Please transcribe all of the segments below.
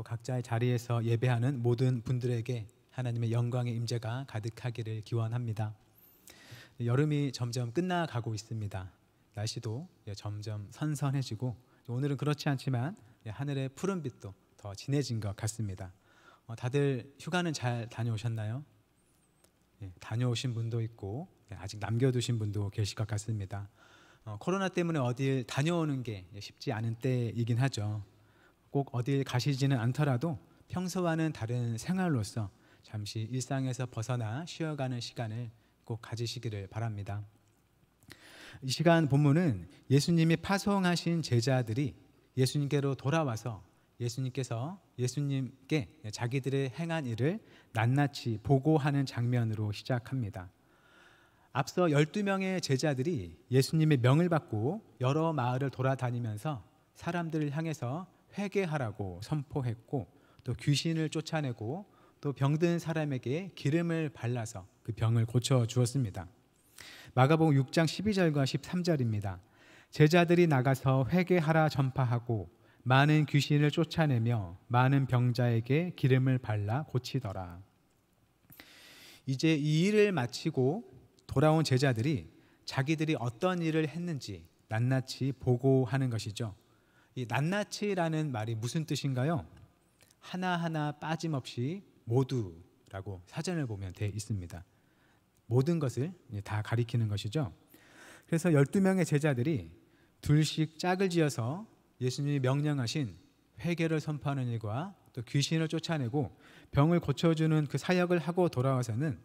각자의 자리에서 예배하는 모든 분들에게 하나님의 영광의 임재가 가득하기를 기원합니다. 여름이 점점 끝나가고 있습니다. 날씨도 점점 선선해지고 오늘은 그렇지 않지만 하늘의 푸른빛도 더 진해진 것 같습니다. 다들 휴가는 잘 다녀오셨나요? 다녀오신 분도 있고 아직 남겨두신 분도 계실 것 같습니다. 코로나 때문에 어딜 다녀오는 게 쉽지 않은 때이긴 하죠. 꼭 어딜 가시지는 않더라도 평소와는 다른 생활로서 잠시 일상에서 벗어나 쉬어가는 시간을 꼭 가지시기를 바랍니다. 이 시간 본문은 예수님이 파송하신 제자들이 예수님께로 돌아와서 예수님께 자기들의 행한 일을 낱낱이 보고하는 장면으로 시작합니다. 앞서 12명의 제자들이 예수님의 명을 받고 여러 마을을 돌아다니면서 사람들을 향해서 회개하라고 선포했고, 또 귀신을 쫓아내고 또 병든 사람에게 기름을 발라서 그 병을 고쳐 주었습니다. 마가복음 6장 12절과 13절입니다. 제자들이 나가서 회개하라 전파하고 많은 귀신을 쫓아내며 많은 병자에게 기름을 발라 고치더라. 이제 이 일을 마치고 돌아온 제자들이 자기들이 어떤 일을 했는지 낱낱이 보고하는 것이죠. 이 낱낱이라는 말이 무슨 뜻인가요? 하나하나 빠짐없이 모두라고 사전을 보면 되어 있습니다. 모든 것을 다 가리키는 것이죠. 그래서 12명의 제자들이 둘씩 짝을 지어서 예수님이 명령하신 회개를 선포하는 일과 또 귀신을 쫓아내고 병을 고쳐주는 그 사역을 하고 돌아와서는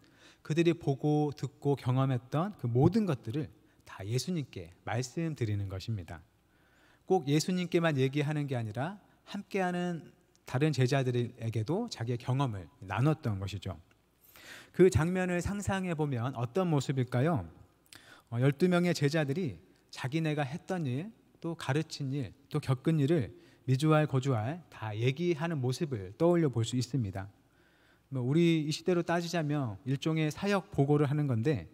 그들이 보고 듣고 경험했던 그 모든 것들을 다 예수님께 말씀드리는 것입니다. 꼭 예수님께만 얘기하는 게 아니라 함께하는 다른 제자들에게도 자기의 경험을 나눴던 것이죠. 그 장면을 상상해 보면 어떤 모습일까요? 12명의 제자들이 자기네가 했던 일, 또 가르친 일, 또 겪은 일을 미주알 고주알 다 얘기하는 모습을 떠올려 볼 수 있습니다. 우리 이 시대로 따지자면 일종의 사역 보고를 하는 건데,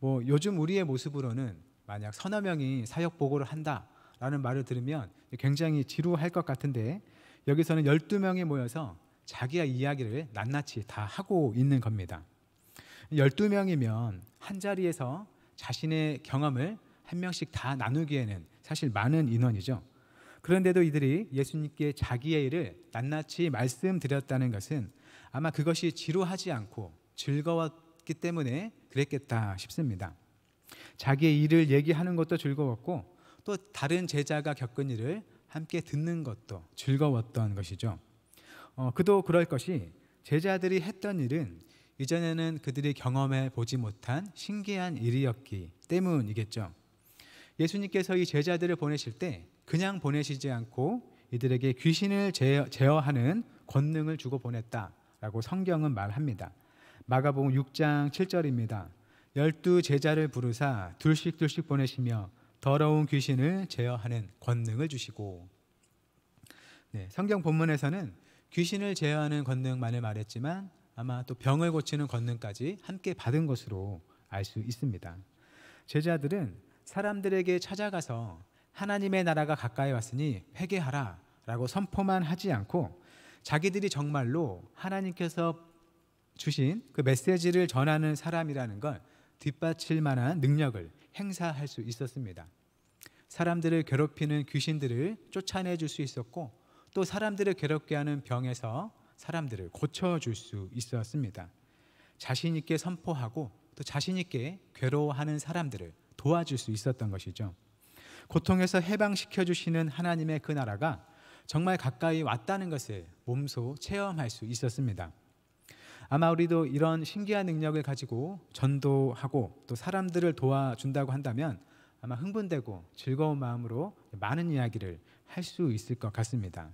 요즘 우리의 모습으로는 만약 서너 명이 사역 보고를 한다라는 말을 들으면 굉장히 지루할 것 같은데, 여기서는 12명이 모여서 자기의 이야기를 낱낱이 다 하고 있는 겁니다. 12명이면 한 자리에서 자신의 경험을 한 명씩 다 나누기에는 사실 많은 인원이죠. 그런데도 이들이 예수님께 자기의 일을 낱낱이 말씀드렸다는 것은 아마 그것이 지루하지 않고 즐거웠기 때문에 그랬겠다 싶습니다. 자기의 일을 얘기하는 것도 즐거웠고 또 다른 제자가 겪은 일을 함께 듣는 것도 즐거웠던 것이죠. 그도 그럴 것이 제자들이 했던 일은 이전에는 그들이 경험해 보지 못한 신기한 일이었기 때문이겠죠. 예수님께서 이 제자들을 보내실 때 그냥 보내시지 않고 이들에게 귀신을 제어하는 권능을 주고 보냈다라고 성경은 말합니다. 마가복음 6장 7절입니다. 12 제자를 부르사 둘씩 보내시며 더러운 귀신을 제어하는 권능을 주시고. 성경 본문에서는 귀신을 제어하는 권능만을 말했지만 아마 또 병을 고치는 권능까지 함께 받은 것으로 알 수 있습니다. 제자들은 사람들에게 찾아가서 하나님의 나라가 가까이 왔으니 회개하라 라고 선포만 하지 않고 자기들이 정말로 하나님께서 주신 그 메시지를 전하는 사람이라는 걸 뒷받칠 만한 능력을 행사할 수 있었습니다. 사람들을 괴롭히는 귀신들을 쫓아내줄 수 있었고 또 사람들을 괴롭게 하는 병에서 사람들을 고쳐줄 수 있었습니다. 자신 있게 선포하고 또 자신 있게 괴로워하는 사람들을 도와줄 수 있었던 것이죠. 고통에서 해방시켜 주시는 하나님의 그 나라가 정말 가까이 왔다는 것을 몸소 체험할 수 있었습니다. 아마 우리도 이런 신기한 능력을 가지고 전도하고 또 사람들을 도와준다고 한다면 아마 흥분되고 즐거운 마음으로 많은 이야기를 할 수 있을 것 같습니다.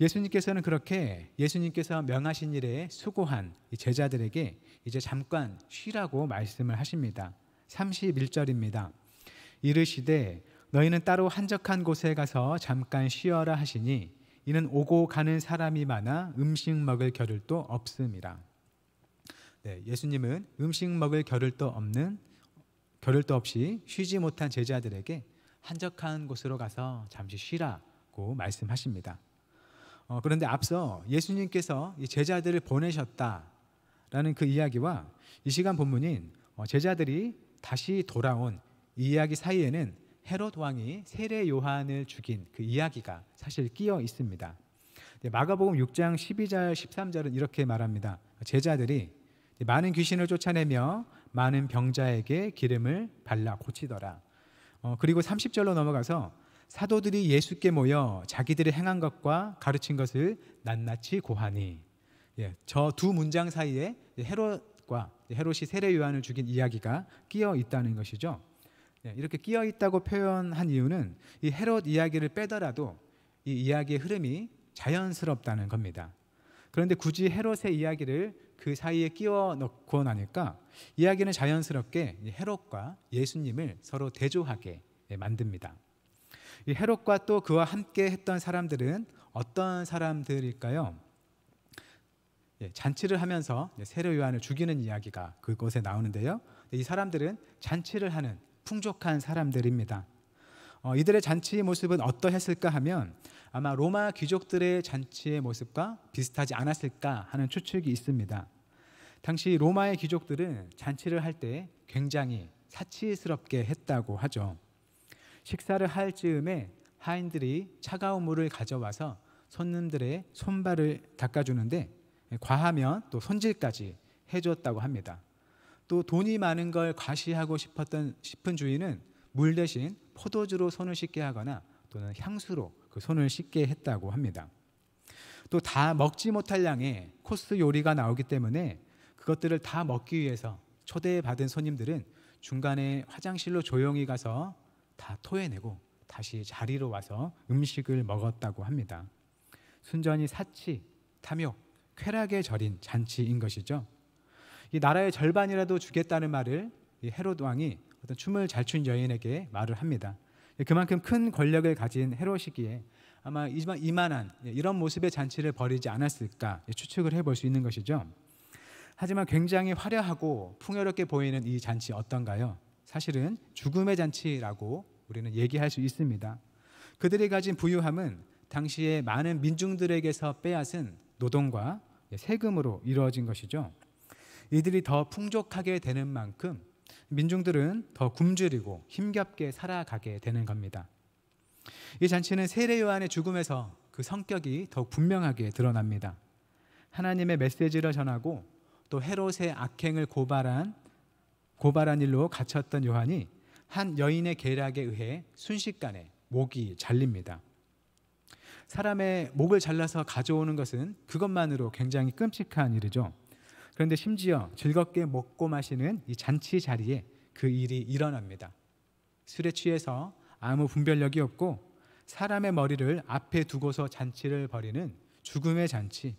예수님께서는 그렇게 예수님께서 명하신 일에 수고한 이 제자들에게 이제 잠깐 쉬라고 말씀을 하십니다. 31절입니다. 이르시되 너희는 따로 한적한 곳에 가서 잠깐 쉬어라 하시니 이는 오고 가는 사람이 많아 음식 먹을 겨를도 없음이라. 예수님은 음식 먹을 겨를도 없이 쉬지 못한 제자들에게 한적한 곳으로 가서 잠시 쉬라고 말씀하십니다. 그런데 앞서 예수님께서 이 제자들을 보내셨다라는 그 이야기와 이 시간 본문인 제자들이 다시 돌아온 이 이야기 사이에는 헤롯 왕이 세례 요한을 죽인 그 이야기가 사실 끼어 있습니다. 마가복음 6장 12절 13절은 이렇게 말합니다. 제자들이 많은 귀신을 쫓아내며 많은 병자에게 기름을 발라 고치더라. 그리고 30절로 넘어가서 사도들이 예수께 모여 자기들이 행한 것과 가르친 것을 낱낱이 고하니, 저 두 문장 사이에 헤롯이 세례 요한을 죽인 이야기가 끼어 있다는 것이죠. 이렇게 끼어 있다고 표현한 이유는 이 헤롯 이야기를 빼더라도 이 이야기의 흐름이 자연스럽다는 겁니다. 그런데 굳이 헤롯의 이야기를 그 사이에 끼워 넣고 나니까 이야기는 자연스럽게 헤롯과 예수님을 서로 대조하게 만듭니다. 이 헤롯과 또 그와 함께 했던 사람들은 어떤 사람들일까요? 잔치를 하면서 세례 요한을 죽이는 이야기가 그곳에 나오는데요. 이 사람들은 잔치를 하는 풍족한 사람들입니다. 이들의 잔치의 모습은 어떠했을까 하면 아마 로마 귀족들의 잔치의 모습과 비슷하지 않았을까 하는 추측이 있습니다. 당시 로마의 귀족들은 잔치를 할 때 굉장히 사치스럽게 했다고 하죠. 식사를 할 즈음에 하인들이 차가운 물을 가져와서 손님들의 손발을 닦아주는데 과하면 또 손질까지 해줬다고 합니다. 또 돈이 많은 걸 과시하고 싶은 주인은 물 대신 포도주로 손을 씻게 하거나 또는 향수로 그 손을 씻게 했다고 합니다. 또 다 먹지 못할 양의 코스 요리가 나오기 때문에 그것들을 다 먹기 위해서 초대받은 손님들은 중간에 화장실로 조용히 가서 다 토해내고 다시 자리로 와서 음식을 먹었다고 합니다. 순전히 사치, 탐욕, 쾌락에 절인 잔치인 것이죠. 이 나라의 절반이라도 주겠다는 말을 이 헤롯 왕이 어떤 춤을 잘 춘 여인에게 말을 합니다. 그만큼 큰 권력을 가진 헤롯이기에 아마 이만한 이런 모습의 잔치를 벌이지 않았을까 추측을 해볼 수 있는 것이죠. 하지만 굉장히 화려하고 풍요롭게 보이는 이 잔치 어떤가요? 사실은 죽음의 잔치라고 우리는 얘기할 수 있습니다. 그들이 가진 부유함은 당시에 많은 민중들에게서 빼앗은 노동과 세금으로 이루어진 것이죠. 이들이 더 풍족하게 되는 만큼 민중들은 더 굶주리고 힘겹게 살아가게 되는 겁니다. 이 잔치는 세례 요한의 죽음에서 그 성격이 더욱 분명하게 드러납니다. 하나님의 메시지를 전하고 또 헤롯의 악행을 고발한 일로 갇혔던 요한이 한 여인의 계략에 의해 순식간에 목이 잘립니다. 사람의 목을 잘라서 가져오는 것은 그것만으로 굉장히 끔찍한 일이죠. 그런데 심지어 즐겁게 먹고 마시는 이 잔치 자리에 그 일이 일어납니다. 술에 취해서 아무 분별력이 없고 사람의 머리를 앞에 두고서 잔치를 벌이는 죽음의 잔치.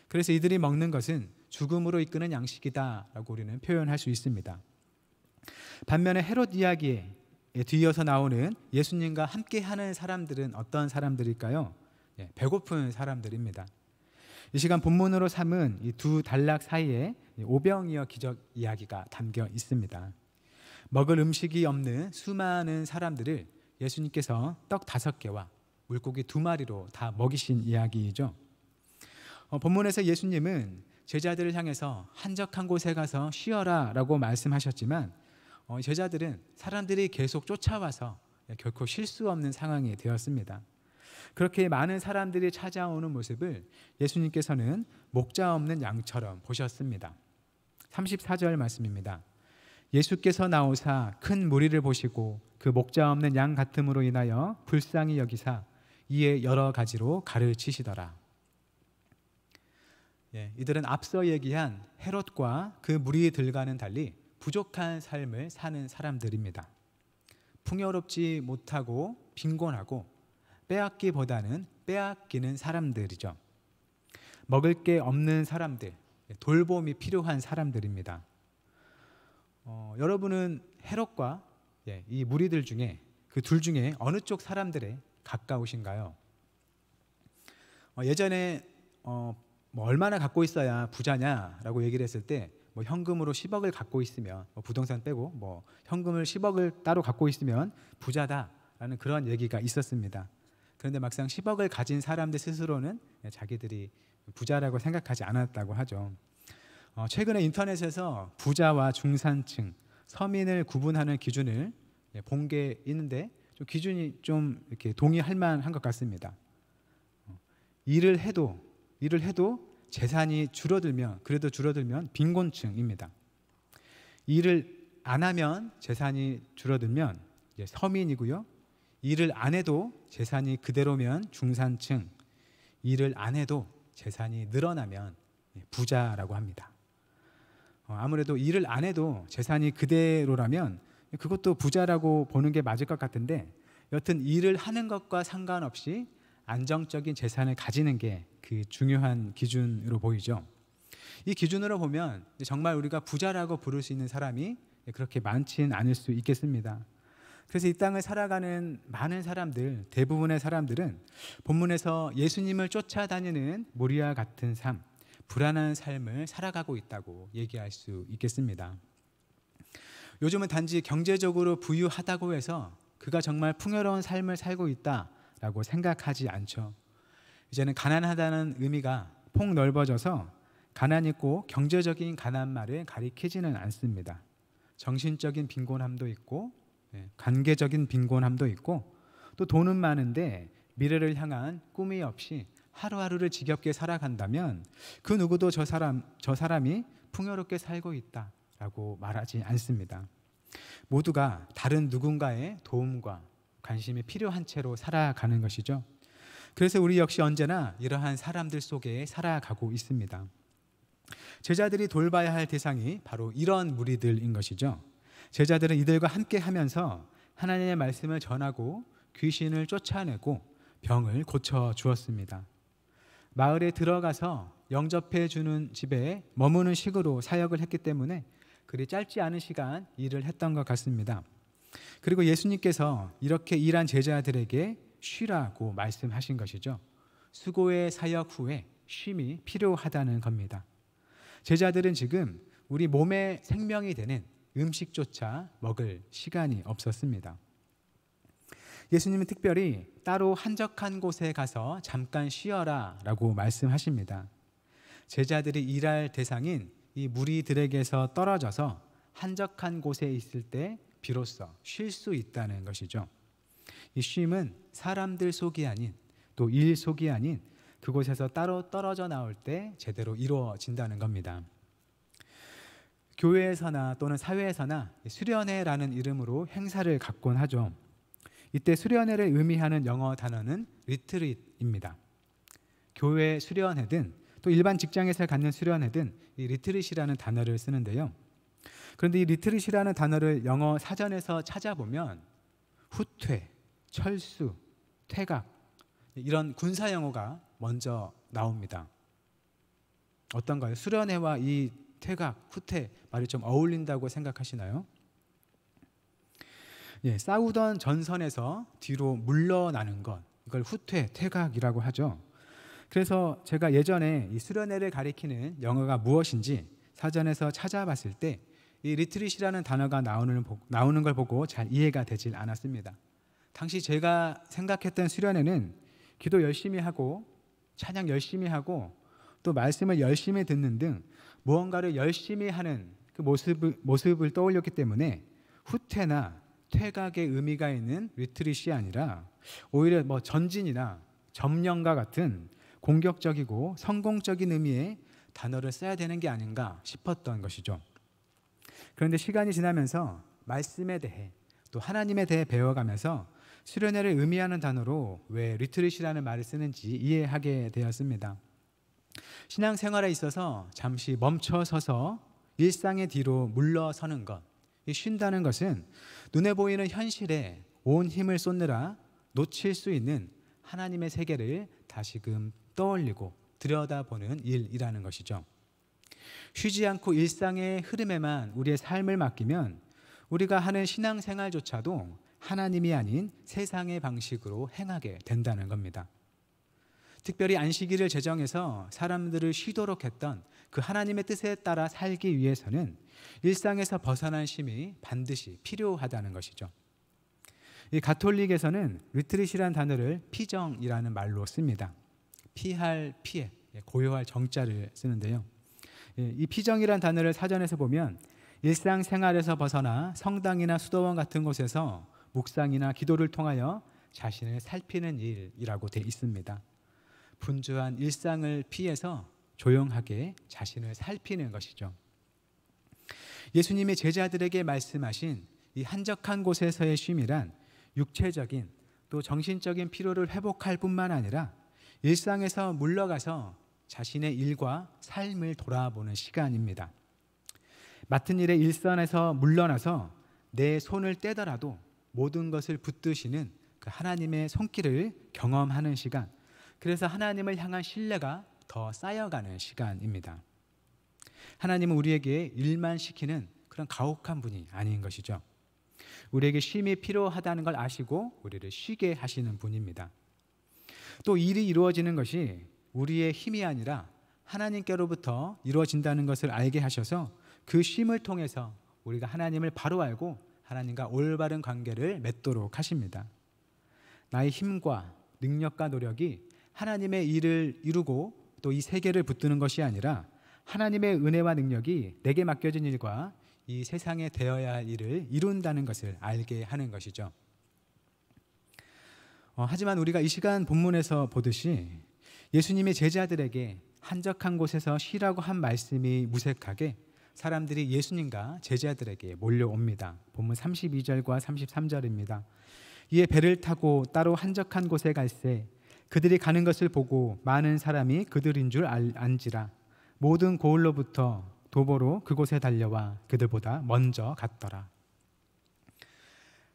그래서 이들이 먹는 것은 죽음으로 이끄는 양식이다라고 우리는 표현할 수 있습니다. 반면에 헤롯 이야기에 뒤이어서 나오는 예수님과 함께하는 사람들은 어떤 사람들일까요? 배고픈 사람들입니다. 이 시간 본문으로 삼은 이 두 단락 사이에 오병이어 기적 이야기가 담겨 있습니다. 먹을 음식이 없는 수많은 사람들을 예수님께서 떡 5개와 물고기 2마리로 다 먹이신 이야기이죠. 본문에서 예수님은 제자들을 향해서 한적한 곳에 가서 쉬어라 라고 말씀하셨지만 제자들은 사람들이 계속 쫓아와서 결코 쉴 수 없는 상황이 되었습니다. 그렇게 많은 사람들이 찾아오는 모습을 예수님께서는 목자 없는 양처럼 보셨습니다. 34절 말씀입니다. 예수께서 나오사 큰 무리를 보시고 그 목자 없는 양 같음으로 인하여 불쌍히 여기사 이에 여러 가지로 가르치시더라. 이들은 앞서 얘기한 헤롯과 그 무리들과는 달리 부족한 삶을 사는 사람들입니다. 풍요롭지 못하고 빈곤하고 빼앗기보다는 빼앗기는 사람들이죠. 먹을 게 없는 사람들, 돌봄이 필요한 사람들입니다. 여러분은 헤롯과 이 무리들 중에 그 둘 중에 어느 쪽 사람들에 가까우신가요? 예전에 뭐 얼마나 갖고 있어야 부자냐라고 얘기를 했을 때 뭐 현금으로 10억을 갖고 있으면 부동산 빼고 뭐 현금을 10억을 따로 갖고 있으면 부자다라는 그런 얘기가 있었습니다. 그런데 막상 10억을 가진 사람들 스스로는 자기들이 부자라고 생각하지 않았다고 하죠. 최근에 인터넷에서 부자와 중산층, 서민을 구분하는 기준을 본 게 있는데 좀 기준이 좀 이렇게 동의할 만한 것 같습니다. 일을 해도 재산이 그래도 줄어들면 빈곤층입니다. 일을 안 하면 재산이 줄어들면 서민이고요. 일을 안 해도 재산이 그대로면 중산층, 일을 안 해도 재산이 늘어나면 부자라고 합니다. 아무래도 일을 안 해도 재산이 그대로라면 그것도 부자라고 보는 게 맞을 것 같은데, 여튼 일을 하는 것과 상관없이 안정적인 재산을 가지는 게 그 중요한 기준으로 보이죠. 이 기준으로 보면 정말 우리가 부자라고 부를 수 있는 사람이 그렇게 많지는 않을 수 있겠습니다. 그래서 이 땅을 살아가는 많은 사람들, 대부분의 사람들은 본문에서 예수님을 쫓아다니는 무리와 같은 삶, 불안한 삶을 살아가고 있다고 얘기할 수 있겠습니다. 요즘은 단지 경제적으로 부유하다고 해서 그가 정말 풍요로운 삶을 살고 있다라고 생각하지 않죠. 이제는 가난하다는 의미가 폭넓어져서 가난 있고 경제적인 가난만을 가리키지는 않습니다. 정신적인 빈곤함도 있고 관계적인 빈곤함도 있고, 또 돈은 많은데 미래를 향한 꿈이 없이 하루하루를 지겹게 살아간다면 그 누구도 저 사람이 풍요롭게 살고 있다라고 말하지 않습니다. 모두가 다른 누군가의 도움과 관심이 필요한 채로 살아가는 것이죠. 그래서 우리 역시 언제나 이러한 사람들 속에 살아가고 있습니다. 제자들이 돌봐야 할 대상이 바로 이런 무리들인 것이죠. 제자들은 이들과 함께 하면서 하나님의 말씀을 전하고 귀신을 쫓아내고 병을 고쳐 주었습니다. 마을에 들어가서 영접해 주는 집에 머무는 식으로 사역을 했기 때문에 그리 짧지 않은 시간 일을 했던 것 같습니다. 그리고 예수님께서 이렇게 일한 제자들에게 쉬라고 말씀하신 것이죠. 수고의 사역 후에 쉼이 필요하다는 겁니다. 제자들은 지금 우리 몸의 생명이 되는 음식조차 먹을 시간이 없었습니다. 예수님은 특별히 따로 한적한 곳에 가서 잠깐 쉬어라 라고 말씀하십니다. 제자들이 일할 대상인 이 무리들에게서 떨어져서 한적한 곳에 있을 때 비로소 쉴 수 있다는 것이죠. 이 쉼은 사람들 속이 아닌, 또 일 속이 아닌 그곳에서 따로 떨어져 나올 때 제대로 이루어진다는 겁니다. 교회에서나 또는 사회에서나 수련회라는 이름으로 행사를 갖곤 하죠. 이때 수련회를 의미하는 영어 단어는 리트릿입니다. 교회 수련회든 또 일반 직장에서 갖는 수련회든 이 리트릿이라는 단어를 쓰는데요. 그런데 이 리트릿이라는 단어를 영어 사전에서 찾아보면 후퇴, 철수, 퇴각, 이런 군사 용어가 먼저 나옵니다. 어떤가요? 수련회와 이 퇴각, 후퇴 말이 좀 어울린다고 생각하시나요? 싸우던 전선에서 뒤로 물러나는 것, 이걸 후퇴, 퇴각이라고 하죠. 그래서 제가 예전에 이 수련회를 가리키는 영어가 무엇인지 사전에서 찾아봤을 때 이 리트릿이라는 단어가 나오는 걸 보고 잘 이해가 되질 않았습니다. 당시 제가 생각했던 수련회는 기도 열심히 하고 찬양 열심히 하고 또 말씀을 열심히 듣는 등 무언가를 열심히 하는 그 모습을 떠올렸기 때문에 후퇴나 퇴각의 의미가 있는 리트릿이 아니라 오히려 전진이나 점령과 같은 공격적이고 성공적인 의미의 단어를 써야 되는 게 아닌가 싶었던 것이죠. 그런데 시간이 지나면서 말씀에 대해 또 하나님에 대해 배워가면서 수련회를 의미하는 단어로 왜 리트릿이라는 말을 쓰는지 이해하게 되었습니다. 신앙생활에 있어서 잠시 멈춰서서 일상의 뒤로 물러서는 것, 이 쉰다는 것은 눈에 보이는 현실에 온 힘을 쏟느라 놓칠 수 있는 하나님의 세계를 다시금 떠올리고 들여다보는 일이라는 것이죠. 쉬지 않고 일상의 흐름에만 우리의 삶을 맡기면 우리가 하는 신앙생활조차도 하나님이 아닌 세상의 방식으로 행하게 된다는 겁니다. 특별히 안식일을 제정해서 사람들을 쉬도록 했던 그 하나님의 뜻에 따라 살기 위해서는 일상에서 벗어난 쉼이 반드시 필요하다는 것이죠. 이 가톨릭에서는 리트릿이라는 단어를 피정이라는 말로 씁니다. 피할 피에 고요할 정자를 쓰는데요. 이 피정이라는 단어를 사전에서 보면 일상생활에서 벗어나 성당이나 수도원 같은 곳에서 묵상이나 기도를 통하여 자신을 살피는 일이라고 되어 있습니다. 분주한 일상을 피해서 조용하게 자신을 살피는 것이죠. 예수님이 제자들에게 말씀하신 이 한적한 곳에서의 쉼이란 육체적인 또 정신적인 피로를 회복할 뿐만 아니라 일상에서 물러가서 자신의 일과 삶을 돌아보는 시간입니다. 맡은 일의 일선에서 물러나서 내 손을 떼더라도 모든 것을 붙드시는 그 하나님의 손길을 경험하는 시간, 그래서 하나님을 향한 신뢰가 더 쌓여가는 시간입니다. 하나님은 우리에게 일만 시키는 그런 가혹한 분이 아닌 것이죠. 우리에게 쉼이 필요하다는 걸 아시고 우리를 쉬게 하시는 분입니다. 또 일이 이루어지는 것이 우리의 힘이 아니라 하나님께로부터 이루어진다는 것을 알게 하셔서 그 쉼을 통해서 우리가 하나님을 바로 알고 하나님과 올바른 관계를 맺도록 하십니다. 나의 힘과 능력과 노력이 하나님의 일을 이루고 또 이 세계를 붙드는 것이 아니라 하나님의 은혜와 능력이 내게 맡겨진 일과 이 세상에 되어야 할 일을 이룬다는 것을 알게 하는 것이죠. 하지만 우리가 이 시간 본문에서 보듯이 예수님의 제자들에게 한적한 곳에서 쉬라고 한 말씀이 무색하게 사람들이 예수님과 제자들에게 몰려옵니다. 본문 32절과 33절입니다. 이에 배를 타고 따로 한적한 곳에 갈새 그들이 가는 것을 보고 많은 사람이 그들인 줄 안지라 모든 고을로부터 도보로 그곳에 달려와 그들보다 먼저 갔더라.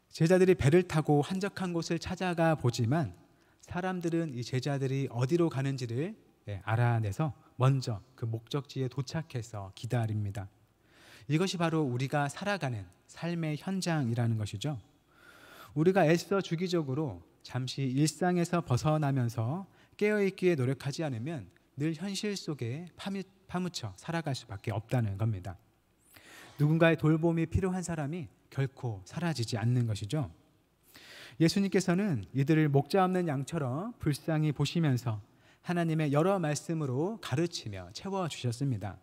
제자들이 배를 타고 한적한 곳을 찾아가 보지만 사람들은 이 제자들이 어디로 가는지를 알아내서 먼저 그 목적지에 도착해서 기다립니다. 이것이 바로 우리가 살아가는 삶의 현장이라는 것이죠. 우리가 애써 주기적으로 잠시 일상에서 벗어나면서 깨어있기에 노력하지 않으면 늘 현실 속에 파묻혀 살아갈 수밖에 없다는 겁니다. 누군가의 돌봄이 필요한 사람이 결코 사라지지 않는 것이죠. 예수님께서는 이들을 목자 없는 양처럼 불쌍히 보시면서 하나님의 여러 말씀으로 가르치며 채워주셨습니다.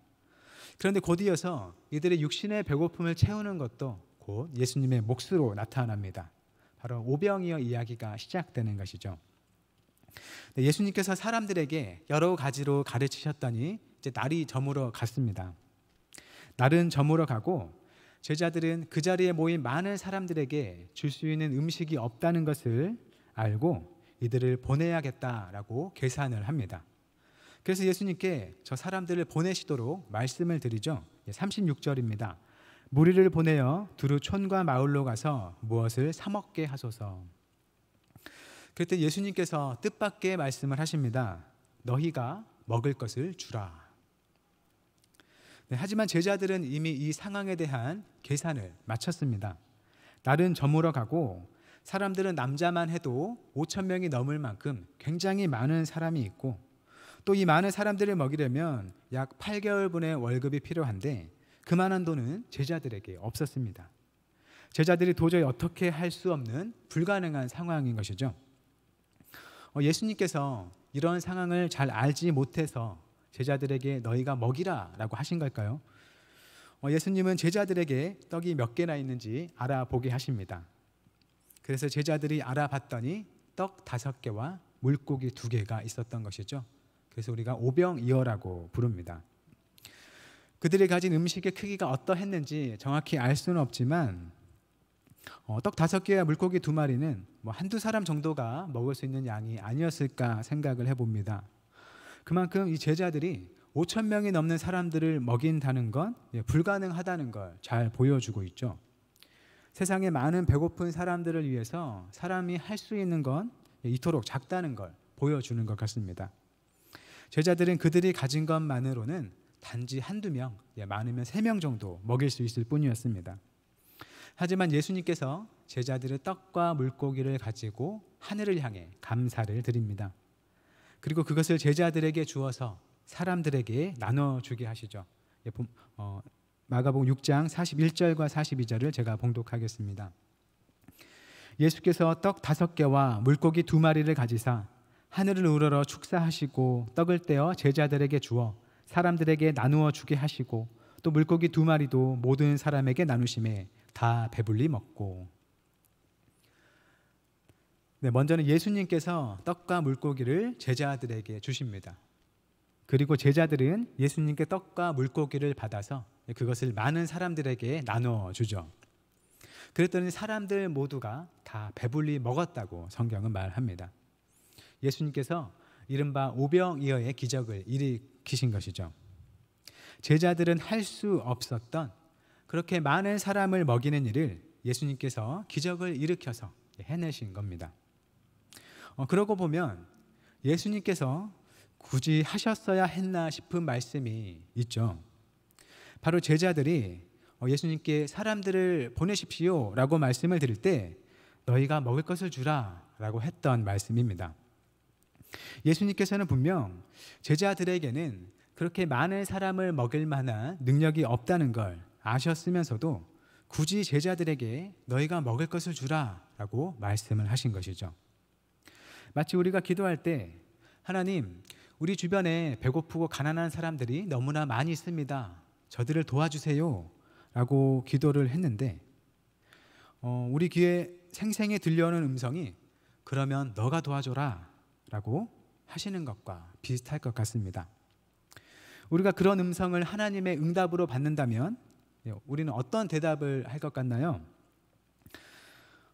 그런데 곧 이어서 이들의 육신의 배고픔을 채우는 것도 곧 예수님의 몫으로 나타납니다. 바로 오병이어 이야기가 시작되는 것이죠. 예수님께서 사람들에게 여러 가지로 가르치셨더니 이제 날이 저물어 갔습니다. 날은 저물어 가고 제자들은 그 자리에 모인 많은 사람들에게 줄 수 있는 음식이 없다는 것을 알고 이들을 보내야겠다라고 계산을 합니다. 그래서 예수님께 저 사람들을 보내시도록 말씀을 드리죠. 36절입니다. 무리를 보내어 두루 촌과 마을로 가서 무엇을 사 먹게 하소서. 그때 예수님께서 뜻밖의 말씀을 하십니다. 너희가 먹을 것을 주라. 하지만 제자들은 이미 이 상황에 대한 계산을 마쳤습니다. 날은 저물어 가고 사람들은 남자만 해도 5천 명이 넘을 만큼 굉장히 많은 사람이 있고 또 이 많은 사람들을 먹이려면 약 8개월분의 월급이 필요한데 그만한 돈은 제자들에게 없었습니다. 제자들이 도저히 어떻게 할 수 없는 불가능한 상황인 것이죠. 예수님께서 이런 상황을 잘 알지 못해서 제자들에게 너희가 먹이라 라고 하신 걸까요? 예수님은 제자들에게 떡이 몇 개나 있는지 알아보게 하십니다. 그래서 제자들이 알아봤더니 떡 5개와 물고기 2개가 있었던 것이죠. 그래서 우리가 오병이어라고 부릅니다. 그들이 가진 음식의 크기가 어떠했는지 정확히 알 수는 없지만 떡 5개와 물고기 2마리는 한두 사람 정도가 먹을 수 있는 양이 아니었을까 생각을 해봅니다. 그만큼 이 제자들이 5천 명이 넘는 사람들을 먹인다는 건 불가능하다는 걸 잘 보여주고 있죠. 세상에 많은 배고픈 사람들을 위해서 사람이 할 수 있는 건 이토록 작다는 걸 보여주는 것 같습니다. 제자들은 그들이 가진 것만으로는 단지 한두 명, 많으면 3명 정도 먹일 수 있을 뿐이었습니다. 하지만 예수님께서 제자들의 떡과 물고기를 가지고 하늘을 향해 감사를 드립니다. 그리고 그것을 제자들에게 주어서 사람들에게 나눠주게 하시죠. 마가복음 6장 41절과 42절을 제가 봉독하겠습니다. 예수께서 떡 5개와 물고기 2마리를 가지사 하늘을 우러러 축사하시고 떡을 떼어 제자들에게 주어 사람들에게 나누어 주게 하시고 또 물고기 2마리도 모든 사람에게 나누심에 다 배불리 먹고. 먼저는 예수님께서 떡과 물고기를 제자들에게 주십니다. 그리고 제자들은 예수님께 떡과 물고기를 받아서 그것을 많은 사람들에게 나누어 주죠. 그랬더니 사람들 모두가 다 배불리 먹었다고 성경은 말합니다. 예수님께서 이른바 오병이어의 기적을 일으키신 것이죠. 제자들은 할 수 없었던 그렇게 많은 사람을 먹이는 일을 예수님께서 기적을 일으켜서 해내신 겁니다. 그러고 보면 예수님께서 굳이 하셨어야 했나 싶은 말씀이 있죠. 바로 제자들이 예수님께 사람들을 보내십시오 라고 말씀을 드릴 때 너희가 먹을 것을 주라 라고 했던 말씀입니다. 예수님께서는 분명 제자들에게는 그렇게 많은 사람을 먹일 만한 능력이 없다는 걸 아셨으면서도 굳이 제자들에게 너희가 먹을 것을 주라 라고 말씀을 하신 것이죠. 마치 우리가 기도할 때 하나님, 우리 주변에 배고프고 가난한 사람들이 너무나 많이 있습니다. 저들을 도와주세요 라고 기도를 했는데 우리 귀에 생생히 들려오는 음성이 그러면 너가 도와줘라 라고 하시는 것과 비슷할 것 같습니다. 우리가 그런 음성을 하나님의 응답으로 받는다면 우리는 어떤 대답을 할 것 같나요?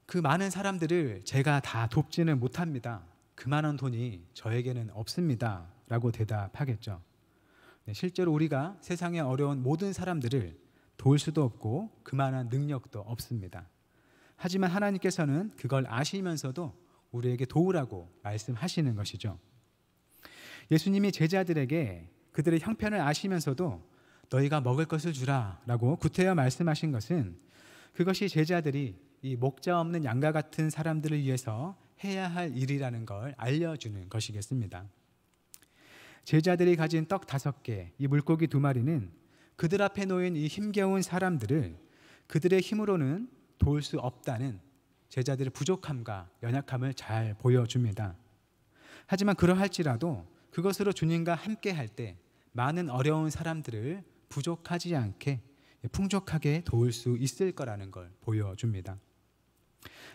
그 많은 사람들을 제가 다 돕지는 못합니다. 그만한 돈이 저에게는 없습니다 라고 대답하겠죠. 실제로 우리가 세상에 어려운 모든 사람들을 도울 수도 없고 그만한 능력도 없습니다. 하지만 하나님께서는 그걸 아시면서도 우리에게 도우라고 말씀하시는 것이죠. 예수님이 제자들에게 그들의 형편을 아시면서도 너희가 먹을 것을 주라 라고 구태여 말씀하신 것은 그것이 제자들이 이 목자 없는 양과 같은 사람들을 위해서 해야 할 일이라는 걸 알려주는 것이겠습니다. 제자들이 가진 떡 5개, 이 물고기 2마리는 그들 앞에 놓인 이 힘겨운 사람들을 그들의 힘으로는 도울 수 없다는 제자들의 부족함과 연약함을 잘 보여줍니다. 하지만 그러할지라도 그것으로 주님과 함께 할 때 많은 어려운 사람들을 부족하지 않게 풍족하게 도울 수 있을 거라는 걸 보여줍니다.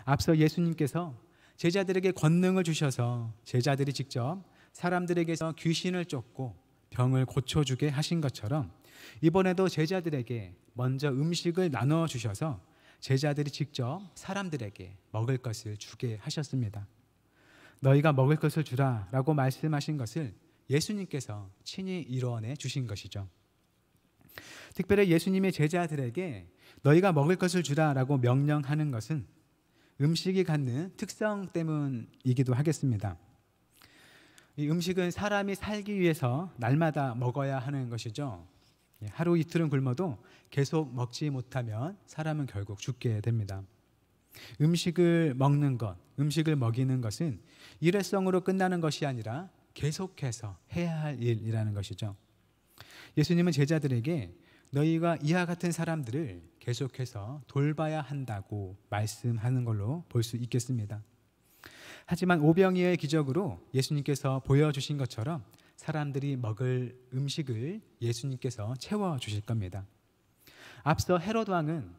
앞서 예수님께서 제자들에게 권능을 주셔서 제자들이 직접 사람들에게서 귀신을 쫓고 병을 고쳐주게 하신 것처럼 이번에도 제자들에게 먼저 음식을 나눠 주셔서 제자들이 직접 사람들에게 먹을 것을 주게 하셨습니다. 너희가 먹을 것을 주라 라고 말씀하신 것을 예수님께서 친히 이루어내 주신 것이죠. 특별히 예수님의 제자들에게 너희가 먹을 것을 주라 라고 명령하는 것은 음식이 갖는 특성 때문이기도 하겠습니다. 이 음식은 사람이 살기 위해서 날마다 먹어야 하는 것이죠. 하루 이틀은 굶어도 계속 먹지 못하면 사람은 결국 죽게 됩니다. 음식을 먹는 것, 음식을 먹이는 것은 일회성으로 끝나는 것이 아니라 계속해서 해야 할 일이라는 것이죠. 예수님은 제자들에게 너희가 이와 같은 사람들을 계속해서 돌봐야 한다고 말씀하는 걸로 볼 수 있겠습니다. 하지만 오병이어의 기적으로 예수님께서 보여주신 것처럼 사람들이 먹을 음식을 예수님께서 채워주실 겁니다. 앞서 헤롯 왕은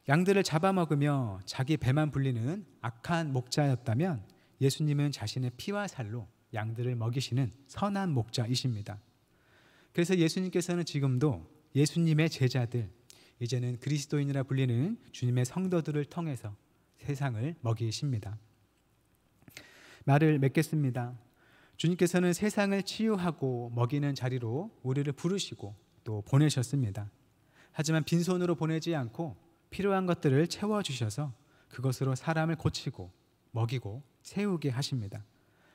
양들을 잡아먹으며 자기 배만 불리는 악한 목자였다면 예수님은 자신의 피와 살로 양들을 먹이시는 선한 목자이십니다. 그래서 예수님께서는 지금도 예수님의 제자들, 이제는 그리스도인이라 불리는 주님의 성도들을 통해서 세상을 먹이십니다. 말을 맺겠습니다. 주님께서는 세상을 치유하고 먹이는 자리로 우리를 부르시고 또 보내셨습니다. 하지만 빈손으로 보내지 않고 필요한 것들을 채워주셔서 그것으로 사람을 고치고 먹이고 세우게 하십니다.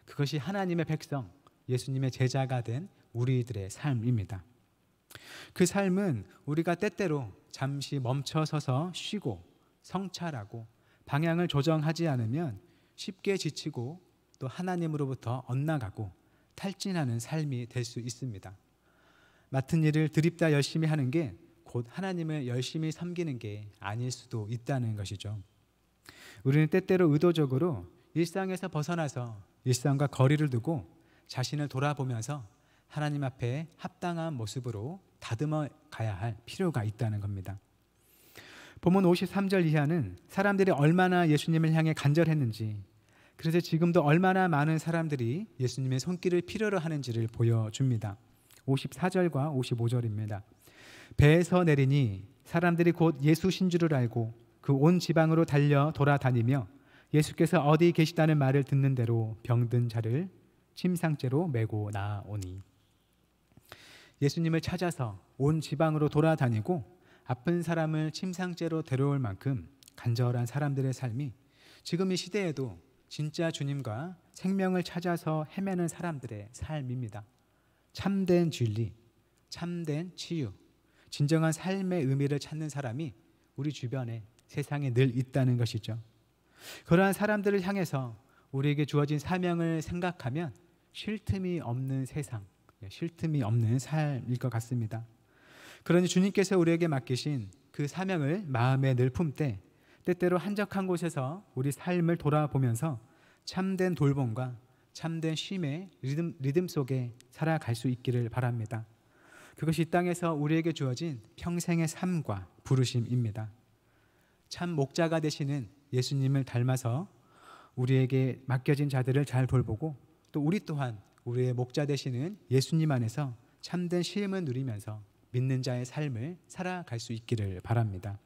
그것이 하나님의 백성, 예수님의 제자가 된 우리들의 삶입니다. 그 삶은 우리가 때때로 잠시 멈춰서서 쉬고 성찰하고 방향을 조정하지 않으면 쉽게 지치고 또 하나님으로부터 엇나가고 탈진하는 삶이 될 수 있습니다. 맡은 일을 드립다 열심히 하는 게 곧 하나님을 열심히 섬기는 게 아닐 수도 있다는 것이죠. 우리는 때때로 의도적으로 일상에서 벗어나서 일상과 거리를 두고 자신을 돌아보면서 하나님 앞에 합당한 모습으로 다듬어 가야 할 필요가 있다는 겁니다. 본문 53절 이하는 사람들이 얼마나 예수님을 향해 간절했는지, 그래서 지금도 얼마나 많은 사람들이 예수님의 손길을 필요로 하는지를 보여줍니다. 54절과 55절입니다. 배에서 내리니 사람들이 곧 예수신 줄을 알고 그 온 지방으로 달려 돌아다니며 예수께서 어디 계시다는 말을 듣는 대로 병든 자를 침상째로 메고 나오니. 예수님을 찾아서 온 지방으로 돌아다니고 아픈 사람을 침상째로 데려올 만큼 간절한 사람들의 삶이 지금 이 시대에도 진짜 주님과 생명을 찾아서 헤매는 사람들의 삶입니다. 참된 진리, 참된 치유, 진정한 삶의 의미를 찾는 사람이 우리 주변에 세상에 늘 있다는 것이죠. 그러한 사람들을 향해서 우리에게 주어진 사명을 생각하면 쉴 틈이 없는 세상, 쉴 틈이 없는 삶일 것 같습니다. 그러니 주님께서 우리에게 맡기신 그 사명을 마음에 늘 품되 때때로 한적한 곳에서 우리 삶을 돌아보면서 참된 돌봄과 참된 쉼의 리듬 속에 살아갈 수 있기를 바랍니다. 그것이 이 땅에서 우리에게 주어진 평생의 삶과 부르심입니다. 참 목자가 되시는 예수님을 닮아서 우리에게 맡겨진 자들을 잘 돌보고 또 우리 또한 우리의 목자 되시는 예수님 안에서 참된 쉼을 누리면서 믿는 자의 삶을 살아갈 수 있기를 바랍니다.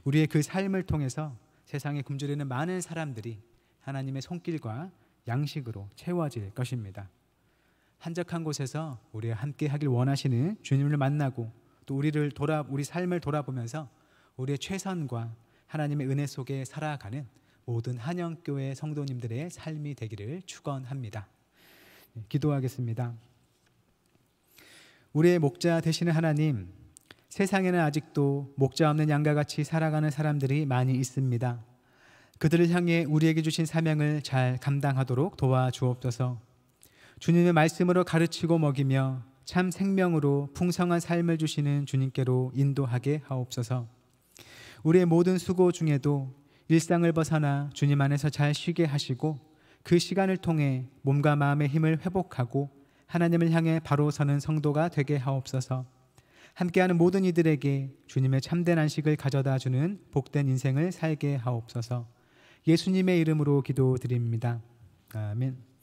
우리의 그 삶을 통해서 세상에 굶주리는 많은 사람들이 하나님의 손길과 양식으로 채워질 것입니다. 한적한 곳에서 우리와 함께 하길 원하시는 주님을 만나고 또 우리 삶을 돌아보면서 우리의 최선과 하나님의 은혜 속에 살아가는 모든 한영교회 성도님들의 삶이 되기를 축원합니다. 기도하겠습니다. 우리의 목자 되시는 하나님, 세상에는 아직도 목자 없는 양과 같이 살아가는 사람들이 많이 있습니다. 그들을 향해 우리에게 주신 사명을 잘 감당하도록 도와주옵소서. 주님의 말씀으로 가르치고 먹이며 참 생명으로 풍성한 삶을 주시는 주님께로 인도하게 하옵소서. 우리의 모든 수고 중에도 일상을 벗어나 주님 안에서 잘 쉬게 하시고 그 시간을 통해 몸과 마음의 힘을 회복하고 하나님을 향해 바로 서는 성도가 되게 하옵소서. 함께하는 모든 이들에게 주님의 참된 안식을 가져다 주는 복된 인생을 살게 하옵소서. 예수님의 이름으로 기도드립니다. 아멘.